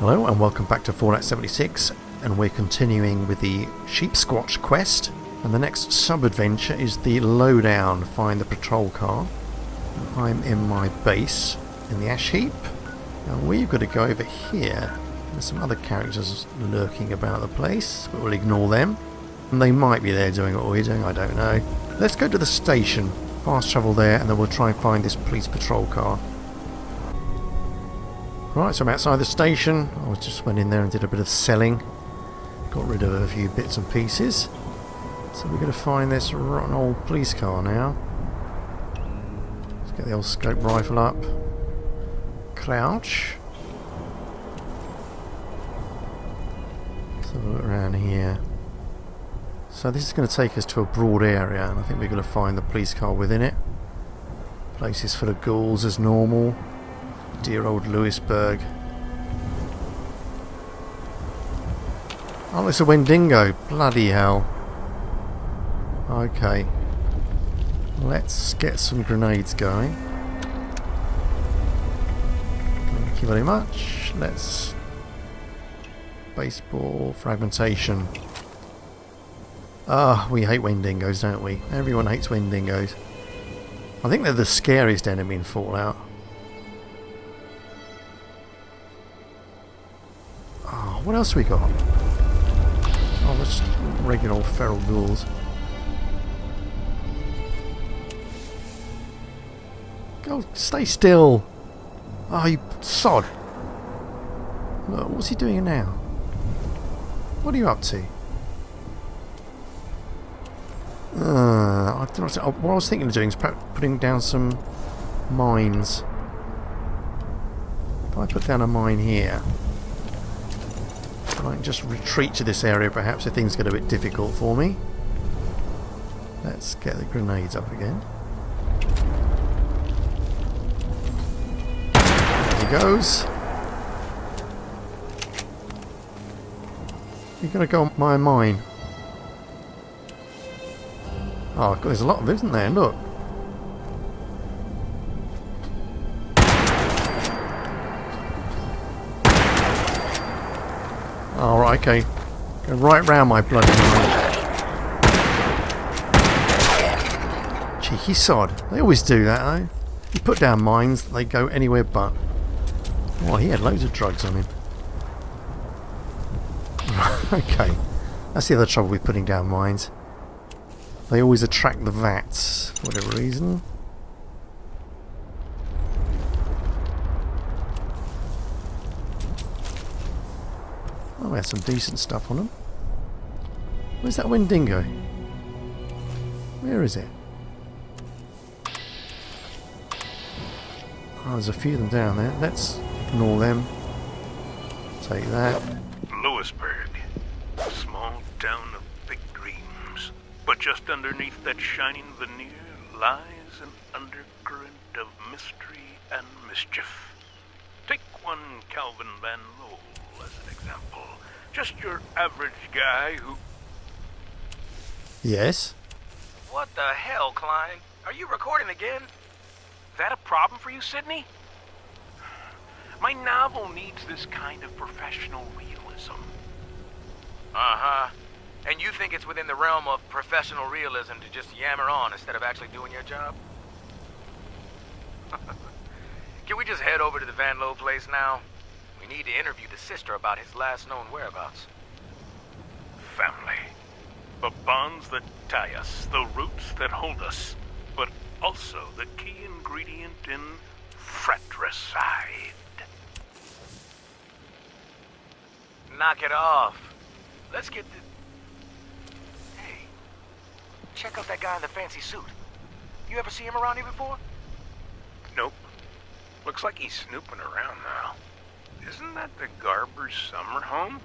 Hello and welcome back to Fallout 76, and we're continuing with the Sheepsquatch quest, and the next sub-adventure is the lowe-down, find the patrol car. I'm in my base in the ash heap, and we've got to go over here. There's some other characters lurking about the place, but we'll ignore them. And they might be there doing what we're doing, I don't know. Let's go to the station, fast travel there, and then we'll try and find this police patrol car. Right, so I'm outside the station. I just went in there and did a bit of selling. Got rid of a few bits and pieces. So we're going to find this rotten old police car now. Let's get the old scope rifle up. Crouch. Let's have a look around here. So this is going to take us to a broad area, and I think we're going to find the police car within it. Place is full of ghouls as normal. Dear old Lewisburg. Oh, it's a Wendigo. Bloody hell. Okay. Let's get some grenades going. Thank you very much. Let's... baseball fragmentation. Ah, we hate Wendigos, don't we? Everyone hates Wendigos. I think they're the scariest enemy in Fallout. Oh, what else we got? Oh, just regular old feral ghouls. Go, stay still. Oh, you sod. Look, what's he doing now? What are you up to? I don't know what I was thinking of doing is perhaps putting down some mines. If I put down a mine here, I can just retreat to this area perhaps if things get a bit difficult for me. Let's get the grenades up again. There he goes. You're going to go on my mine. Oh, God, there's a lot of them, isn't there? Look. Oh, right, okay. Go right round my bloody mine. Cheeky sod. They always do that, though. You put down mines, they go anywhere but. Oh, he had loads of drugs on him. Okay. That's the other trouble with putting down mines. They always attract the vats, for whatever reason. Oh, we had some decent stuff on them. Where's that Wendigo? Where is it? Oh, there's a few of them down there. Let's ignore them. Take that. Lewisburg, a small town of big dreams. But just underneath that shining veneer lies an undercurrent of mystery and mischief. Take one Calvin Van Lowe as an example. Just your average guy who... Yes? What the hell, Klein? Are you recording again? Is that a problem for you, Sydney? My novel needs this kind of professional realism. Uh-huh. And you think it's within the realm of professional realism to just yammer on instead of actually doing your job? Can we just head over to the Van Lowe place now? We need to interview the sister about his last known whereabouts. Family. The bonds that tie us, the roots that hold us, but also the key ingredient in fratricide. Knock it off. Let's get the... Hey, check out that guy in the fancy suit. You ever see him around here before? Nope. Looks like he's snooping around now. Isn't that the Garber's summer home?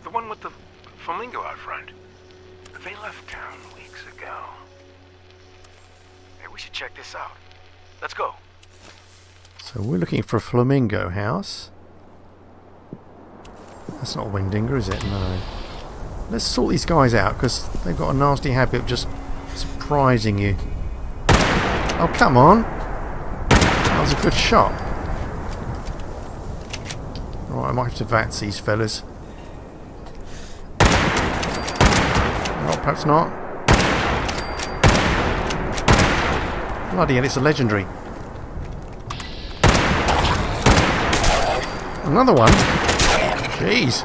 The one with the flamingo out front? They left town weeks ago. Hey, we should check this out. Let's go. So we're looking for a flamingo house. That's not a Wendigo, is it? No. Let's sort these guys out, because they've got a nasty habit of just surprising you. Oh, come on! That was a good shot. Right, might have to VATS these fellas. Oh, perhaps not. Bloody hell, it's a legendary. Another one? Jeez.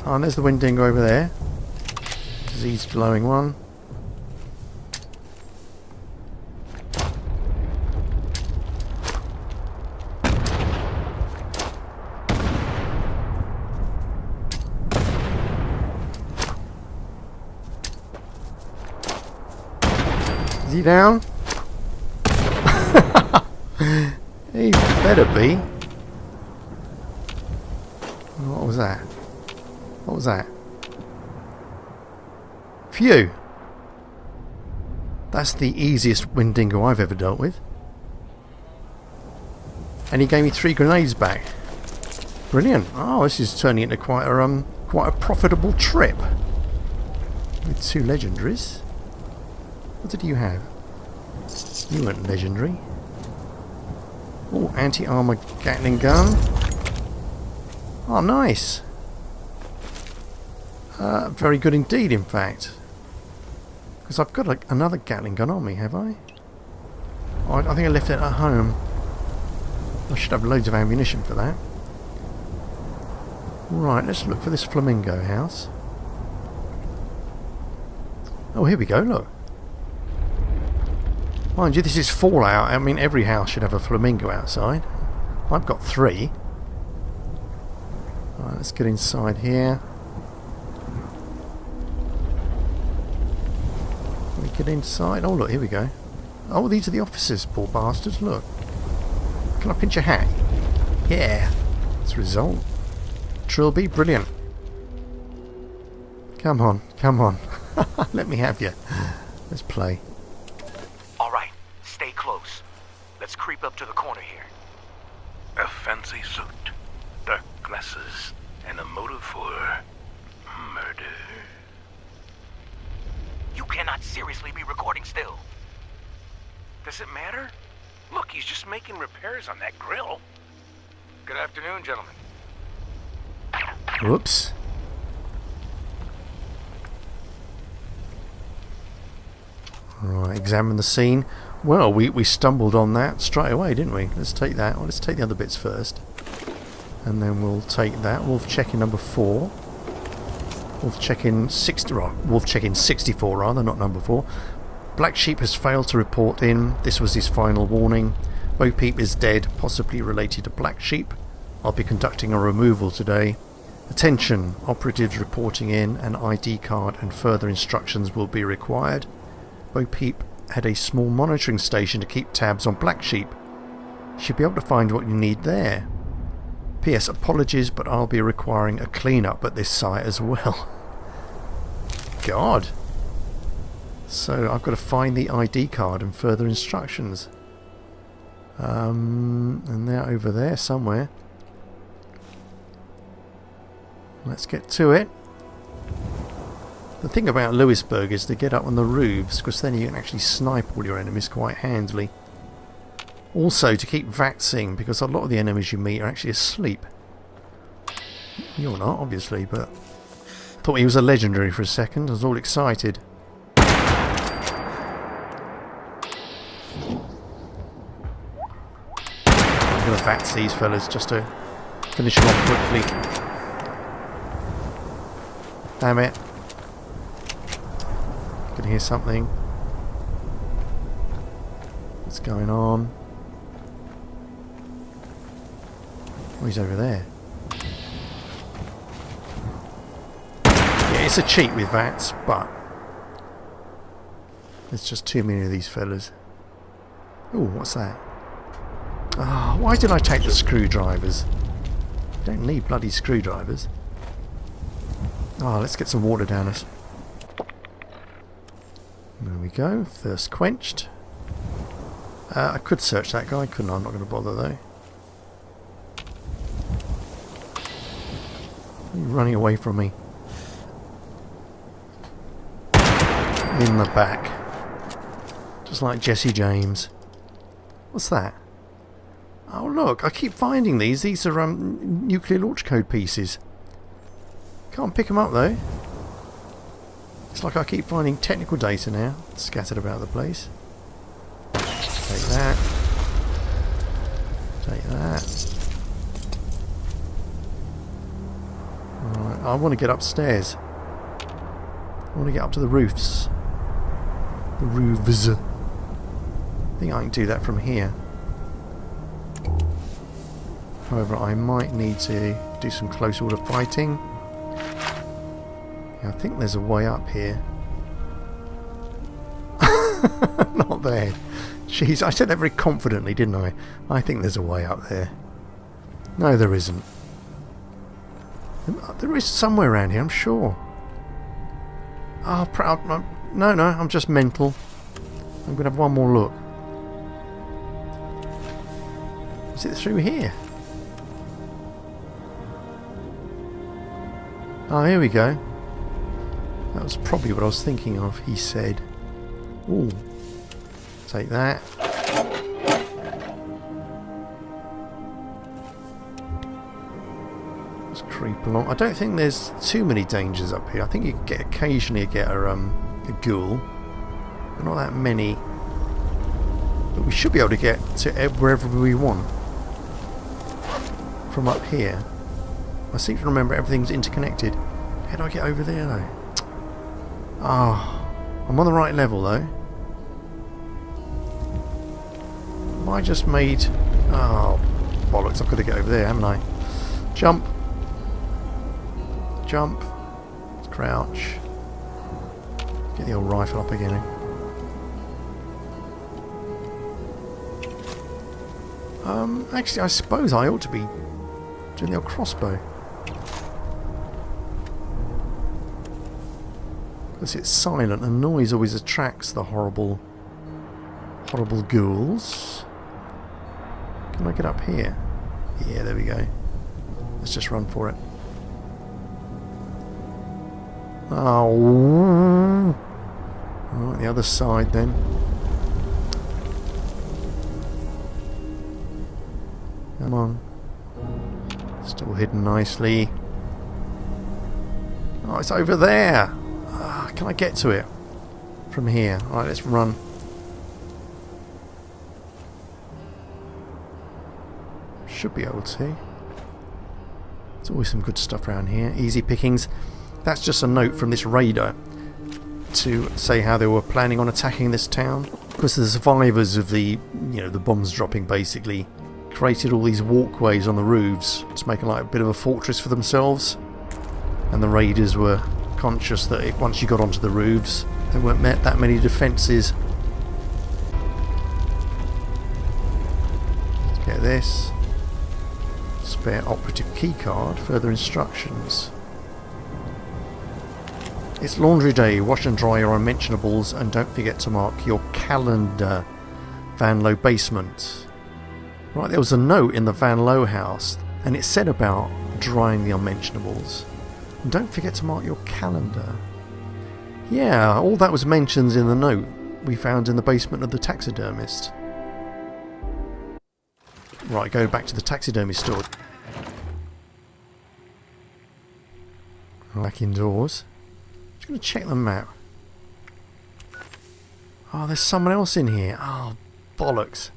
Oh, and there's the wind dingo over there. Disease glowing one. Is he down? He better be. What was that? What was that? Phew! That's the easiest wind dingo I've ever dealt with. And he gave me 3 grenades back. Brilliant. Oh, this is turning into quite a profitable trip. With 2 legendaries. What did you have? You weren't legendary. Oh, anti-armor Gatling gun. Oh, nice. Very good indeed, in fact. Because I've got another Gatling gun on me, have I? Oh, I think I left it at home. I should have loads of ammunition for that. Right, let's look for this flamingo house. Oh, here we go, look. Mind you, this is Fallout. I mean, every house should have a flamingo outside. I've got 3. Right, let's get inside here. Can we get inside? Oh, look, here we go. Oh, these are the officers, poor bastards, look. Can I pinch a hat? Yeah. That's a result. Trilby, brilliant. Come on, come on. Let me have you. Let's play. Alright, stay close. Let's creep up to the corner here. A fancy suit, dark glasses, and a motive for murder. You cannot seriously be recording still. Does it matter? Look, he's just making repairs on that grill. Good afternoon, gentlemen. Whoops. Right, examine the scene. Well, we stumbled on that straight away, didn't we? Let's take that. Well, let's take the other bits first. And then we'll take that. Wolf check-in number 4. Wolf check-in 60, right, Wolf check-in 64 rather, not number 4. Black Sheep has failed to report in. This was his final warning. Bo Peep is dead, possibly related to Black Sheep. I'll be conducting a removal today. Attention, operatives reporting in, an ID card and further instructions will be required. Bo Peep had a small monitoring station to keep tabs on Black Sheep. You should be able to find what you need there. P.S. Apologies, but I'll be requiring a clean-up at this site as well. God. So I've got to find the ID card and further instructions. And they're over there somewhere. Let's get to it. The thing about Lewisburg is to get up on the roofs, because then you can actually snipe all your enemies quite handily. Also to keep vaxing, because a lot of the enemies you meet are actually asleep. You're not, obviously, but thought he was a legendary for a second. I was all excited. I'm going to vax these fellas just to finish them off quickly. Damn it. Can hear something. What's going on? Oh, he's over there. Yeah, it's a cheat with VATS, but there's just too many of these fellas. Ooh, what's that? Ah, why did I take the screwdrivers? You don't need bloody screwdrivers. Ah, let's get some water down us. There we go, thirst quenched. I could search that guy, couldn't I? I'm not going to bother though. You're running away from me. In the back. Just like Jesse James. What's that? Oh look, I keep finding these. These are nuclear launch code pieces. Can't pick them up though. It's like I keep finding technical data now, scattered about the place. Take that. Take that. Alright, I want to get upstairs. I want to get up to the roofs. The roofs. I think I can do that from here. However, I might need to do some close order fighting. Yeah, I think there's a way up here. Not there. Jeez, I said that very confidently, didn't I? I think there's a way up there. No, there isn't. There is somewhere around here, I'm sure. Oh, no, I'm just mental. I'm going to have one more look. Is it through here? Oh, here we go. That was probably what I was thinking of, he said. Ooh. Take that. Let's creep along. I don't think there's too many dangers up here. I think you get occasionally get a ghoul. But not that many. But we should be able to get to wherever we want. From up here. I seem to remember everything's interconnected. How do I get over there though? Ah, oh, I'm on the right level though. Have I just made... Oh, bollocks, I've got to get over there, haven't I? Jump. Jump. Let's crouch. Get the old rifle up again. Actually, I suppose I ought to be doing the old crossbow. Because it's silent and noise always attracts the horrible ghouls. Can I get up here? Yeah, there we go. Let's just run for it. Oh. Right, the other side then. Come on. Still hidden nicely. Oh, it's over there. Can I get to it from here? Alright, let's run. Should be able to. There's always some good stuff around here. Easy pickings. That's just a note from this raider to say how they were planning on attacking this town. Because the survivors of the bombs dropping basically created all these walkways on the roofs to make like a bit of a fortress for themselves. And the raiders were conscious that once you got onto the roofs, there weren't that many defences. Let's get this. Spare operative keycard. Further instructions. It's laundry day. Wash and dry your unmentionables and don't forget to mark your calendar. Van Lowe basement. Right, there was a note in the Van Lowe house and it said about drying the unmentionables. And don't forget to mark your calendar. Yeah, all that was mentioned in the note we found in the basement of the taxidermist. Right, go back to the taxidermy store. Back indoors. Just going to check the map. Oh, there's someone else in here. Oh, bollocks.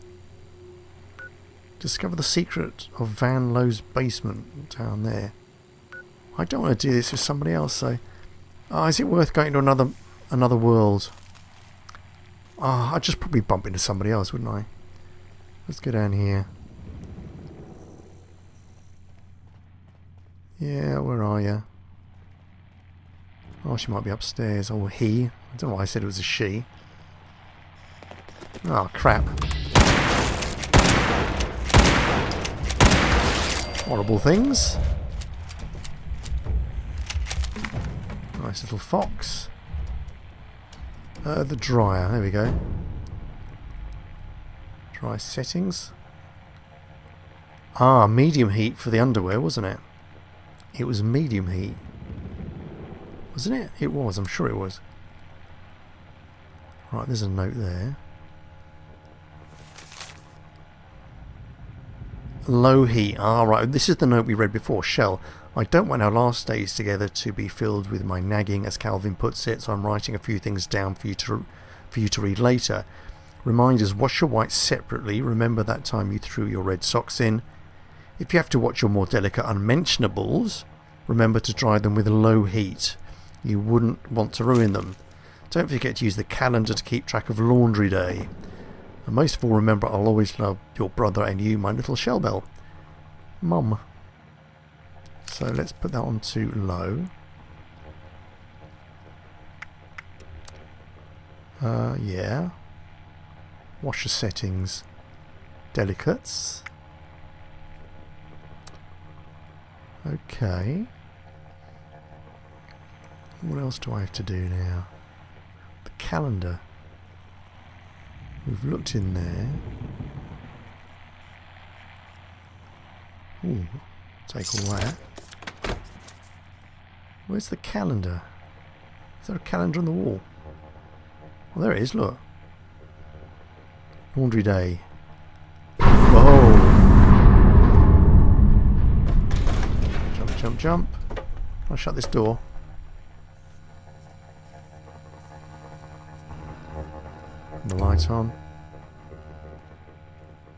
Discover the secret of Van Lowe's basement down there. I don't want to do this with somebody else, so... Oh, is it worth going to another world? Oh, I'd just probably bump into somebody else, wouldn't I? Let's go down here. Yeah, where are you? Oh, she might be upstairs. Or he. I don't know why I said it was a she. Oh, crap. Horrible things. Nice little fox. The dryer, there we go. Dry settings. Ah, medium heat for the underwear, wasn't it? It was medium heat. Wasn't it? It was, I'm sure it was. Right, there's a note there. Low heat. Ah, right. This is the note we read before. Shell. I don't want our last days together to be filled with my nagging, as Calvin puts it, so I'm writing a few things down for you to read later. Reminders, wash your whites separately. Remember that time you threw your red socks in. If you have to watch your more delicate unmentionables, remember to dry them with low heat. You wouldn't want to ruin them. Don't forget to use the calendar to keep track of laundry day. And most of all, remember, I'll always love your brother and you, my little shell bell. Mum. So let's put that on to low. Yeah. Washer settings. Delicates. Okay. What else do I have to do now? The calendar. We've looked in there. Ooh, take all that. Where's the calendar? Is there a calendar on the wall? Well, there it is, look. Laundry day. Whoa! Jump, jump, jump. I'll shut this door. The light on.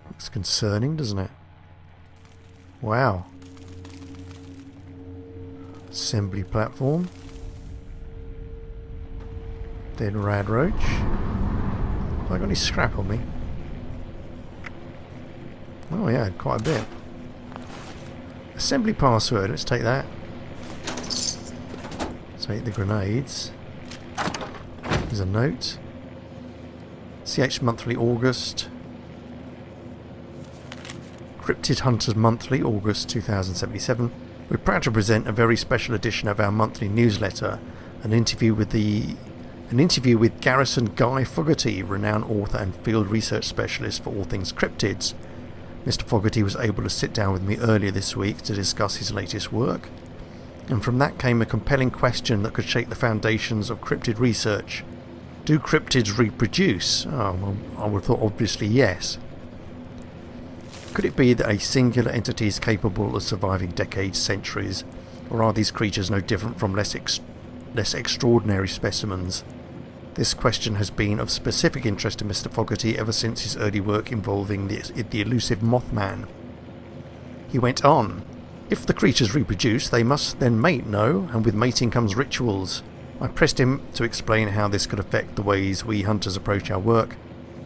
Looks concerning, doesn't it? Wow. Assembly platform. Dead rad roach. Have I got any scrap on me? Oh yeah, quite a bit. Assembly password, let's take that. Take the grenades. There's a note. CH Monthly August. Cryptid Hunters Monthly August 2077. We're proud to present a very special edition of our monthly newsletter, an interview with Garrison Guy Fogarty, renowned author and field research specialist for all things cryptids. Mr. Fogarty was able to sit down with me earlier this week to discuss his latest work, and from that came a compelling question that could shake the foundations of cryptid research. Do cryptids reproduce? Oh, well, I would have thought obviously yes. Could it be that a singular entity is capable of surviving decades, centuries, or are these creatures no different from less extraordinary specimens? This question has been of specific interest to Mr. Fogarty ever since his early work involving the elusive Mothman. He went on, if the creatures reproduce, they must then mate, no? And with mating comes rituals. I pressed him to explain how this could affect the ways we hunters approach our work.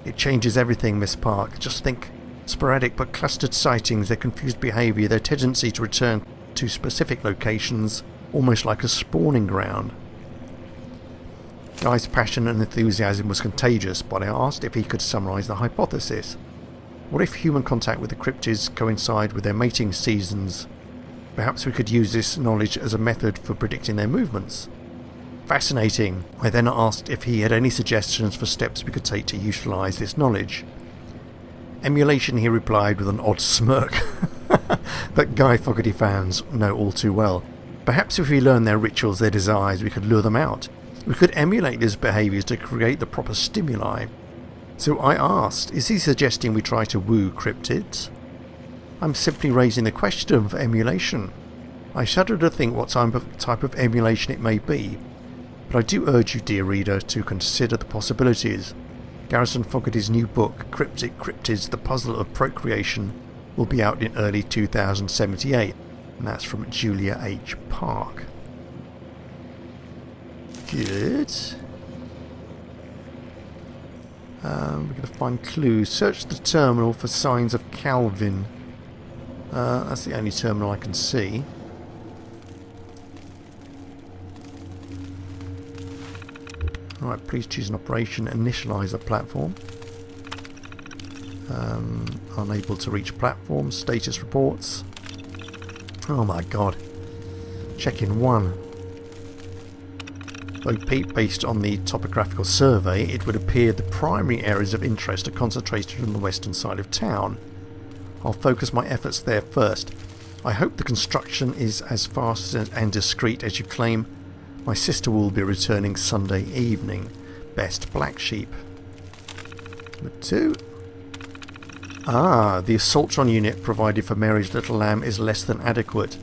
It changes everything, Miss Park. Just think, sporadic but clustered sightings, their confused behaviour, their tendency to return to specific locations, almost like a spawning ground. Guy's passion and enthusiasm was contagious, but I asked if he could summarise the hypothesis. What if human contact with the cryptids coincide with their mating seasons? Perhaps we could use this knowledge as a method for predicting their movements. Fascinating. I then asked if he had any suggestions for steps we could take to utilise this knowledge. Emulation, he replied with an odd smirk, that Guy Fogarty fans know all too well. Perhaps if we learn their rituals, their desires, we could lure them out. We could emulate these behaviours to create the proper stimuli. So I asked, is he suggesting we try to woo cryptids? I'm simply raising the question of emulation. I shudder to think what type of emulation it may be, but I do urge you, dear reader, to consider the possibilities. Garrison Fogarty's new book, Cryptic Cryptids, The Puzzle of Procreation, will be out in early 2078, and that's from Julia H. Park. Good. We're going to find clues. Search the terminal for signs of Calvin. That's the only terminal I can see. Alright, please choose an operation. Initialize the platform. Unable to reach platform. Status reports. Oh my god. Check-in 1. Though based on the topographical survey, it would appear the primary areas of interest are concentrated on the western side of town. I'll focus my efforts there first. I hope the construction is as fast and discreet as you claim. My sister will be returning Sunday evening. Best, Black Sheep. Number 2. Ah, the Assaultron unit provided for Mary's little lamb is less than adequate.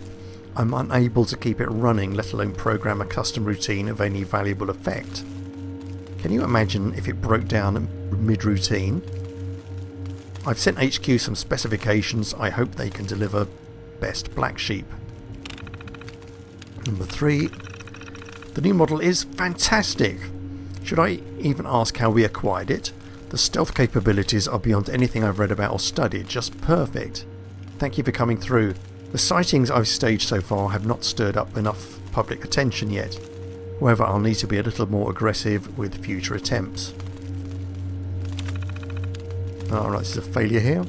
I'm unable to keep it running, let alone program a custom routine of any valuable effect. Can you imagine if it broke down mid-routine? I've sent HQ some specifications. I hope they can deliver. Best, Black Sheep. Number 3. The new model is fantastic. Should I even ask how we acquired it? The stealth capabilities are beyond anything I've read about or studied. Just perfect. Thank you for coming through. The sightings I've staged so far have not stirred up enough public attention yet. However, I'll need to be a little more aggressive with future attempts. Alright, this is a failure here.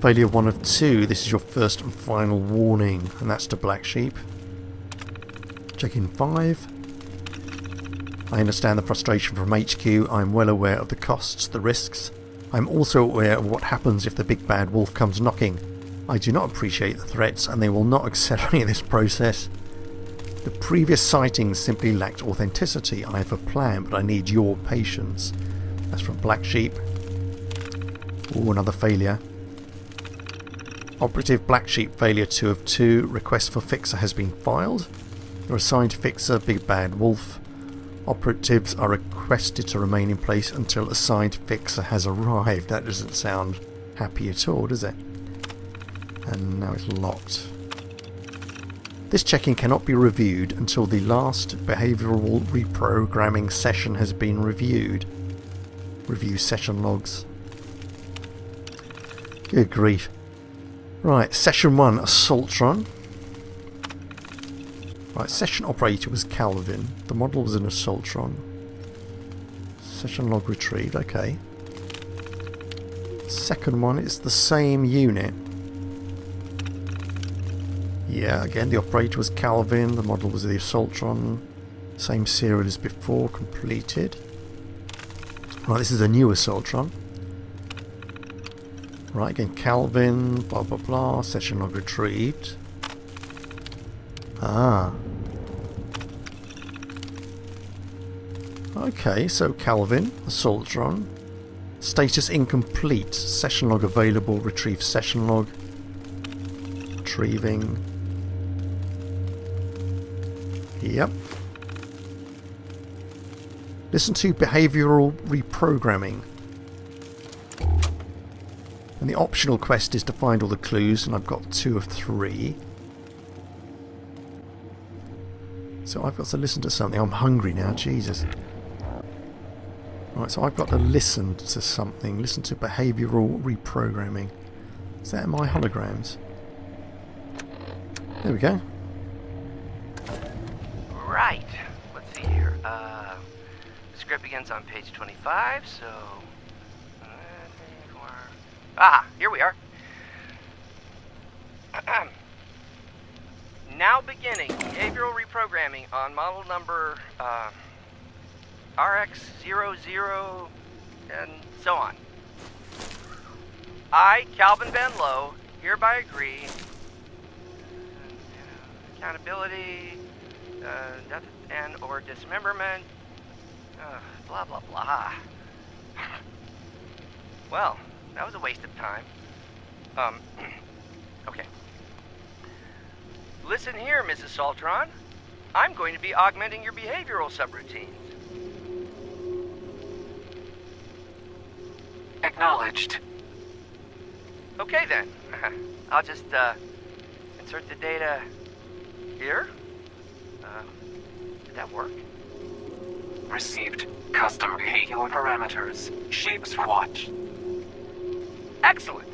Failure 1 of 2. This is your first and final warning, and that's to Black Sheep. Check in 5. I understand the frustration from HQ. I'm well aware of the costs, the risks. I'm also aware of what happens if the big bad wolf comes knocking. I do not appreciate the threats, and they will not accelerate this process. The previous sightings simply lacked authenticity. I have a plan, but I need your patience. That's from Black Sheep. Ooh, another failure. Operative Black Sheep, failure 2 of 2. Request for fixer has been filed. Your assigned fixer, Big Bad Wolf. Operatives are requested to remain in place until assigned fixer has arrived. That doesn't sound happy at all, does it? And now it's locked. This check-in cannot be reviewed until the last behavioural reprogramming session has been reviewed. Review session logs. Good grief. Right, session 1, Assaultron. Right, session operator was Calvin. The model was an Assaultron. Session log retrieved, okay. Second one is the same unit. Yeah, again, the operator was Calvin. The model was the Assaultron. Same serial as before, completed. Right, this is a new Assaultron. Right, again, Calvin, blah blah blah, session log retrieved. Ah. Okay, so Calvin, Assaultron. Status incomplete. Session log available, retrieve session log. Retrieving. Yep. Listen to behavioural reprogramming. And the optional quest is to find all the clues, and I've got 2 of 3. So I've got to listen to something. I'm hungry now, Jesus. Right, so I've got to listen to something. Listen to behavioural reprogramming. Is that in my holograms? There we go. Right. Let's see here. The script begins on page 25, so... here we are. Now beginning behavioral reprogramming on model number RX00 and so on. I, Calvin Van Lowe, hereby agree. Accountability, death and or dismemberment, blah blah blah. Well, that was a waste of time. Okay. Listen here, Mrs. Saltron. I'm going to be augmenting your behavioral subroutines. Acknowledged. Okay then. I'll just insert the data here. Did that work? Received. Custom behavioral parameters. Sheepsquatch. Excellent.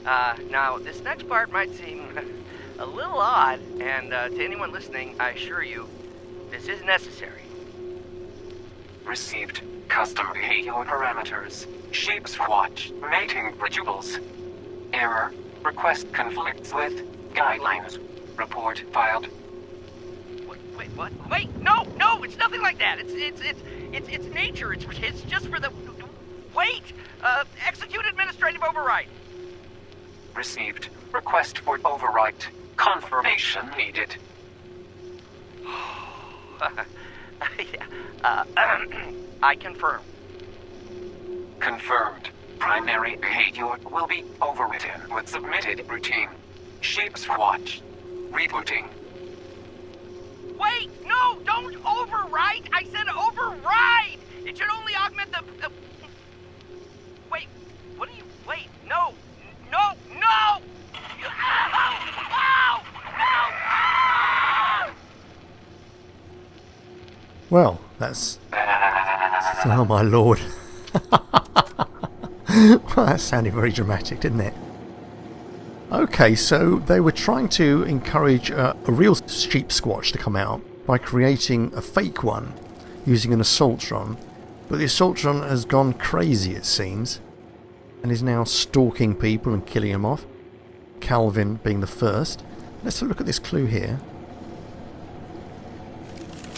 Now, this next part might seem a little odd, and to anyone listening, I assure you, this is necessary. Received. Custom behavioral parameters. Sheepsquatch. Mating rituals. Error. Request conflicts with guidelines. Report filed. Wait, what? Wait, no, it's nothing like that. It's nature. It's just for the... Wait! Execute administrative override. Received. Request for overwrite. Confirmation needed. I confirm. Confirmed. Primary behavior will be overwritten with submitted routine. Sheepsquatch. Rebooting. Wait, no, don't overwrite. I said override. It should only augment the... Wait, what are you... Wait, no, no, no! Ow! No! Ah! Well, that's... Oh my lord. Well, that sounded very dramatic, didn't it? Okay, so they were trying to encourage a real Sheepsquatch to come out by creating a fake one using an assaultron, but the assaultron has gone crazy, it seems, and is now stalking people and killing them off. Calvin being the first. Let's have a look at this clue here.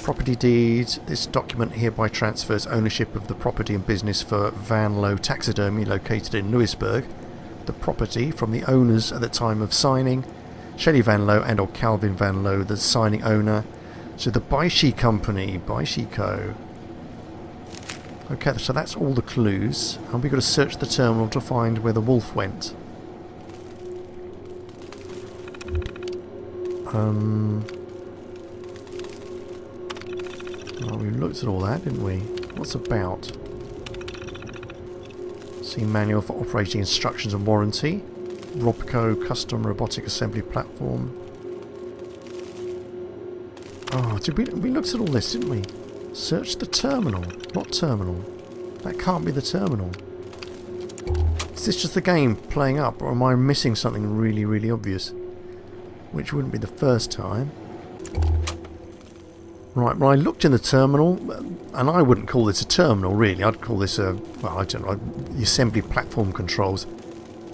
Property deed. This document hereby transfers ownership of the property and business for Van Lowe Taxidermy located in Lewisburg. The property from the owners at the time of signing, Shelley Van Lowe and or Calvin Van Lowe, the signing owner. So the Baishi Company, Baishi Co. Okay, so that's all the clues, and we've got to search the terminal to find where the wolf went. Well, we looked at all that, didn't we? What's about? See manual for operating instructions and warranty. Robco custom robotic assembly platform. Oh, we looked at all this, didn't we? Search the terminal. What terminal? That can't be the terminal. Is this just the game playing up, or am I missing something really, really obvious? Which wouldn't be the first time. Right, well I looked in the terminal, and I wouldn't call this a terminal really, I'd call this a, well I don't know, the assembly platform controls.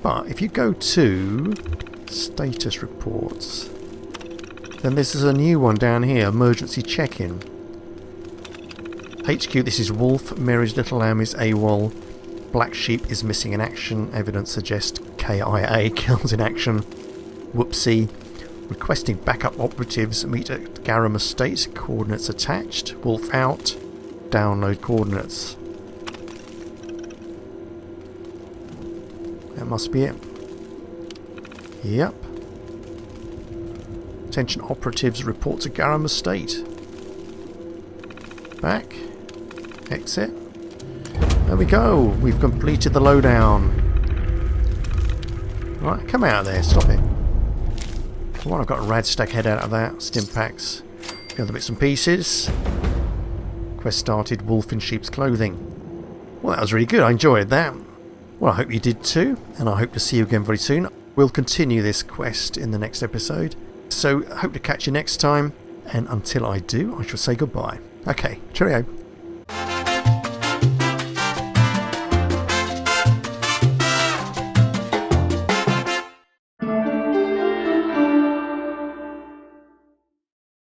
But if you go to status reports, then this is a new one down here, emergency check-in. HQ, this is Wolf, Mary's little lamb is AWOL, Black Sheep is missing in action, evidence suggests KIA, kills in action, whoopsie. Requesting backup operatives meet at Garum Estate. Coordinates attached. Wolf out. Download coordinates. That must be it. Yep. Attention operatives, report to Garum Estate. Back. Exit. There we go. We've completed the lowe-down. Right, come out of there. Stop it. Well, I've got a rad stack head out of that. Stim packs. The other bits and pieces. Quest started. Wolf in sheep's clothing. Well, that was really good. I enjoyed that. Well, I hope you did too. And I hope to see you again very soon. We'll continue this quest in the next episode. So, hope to catch you next time. And until I do, I shall say goodbye. Okay, cheerio.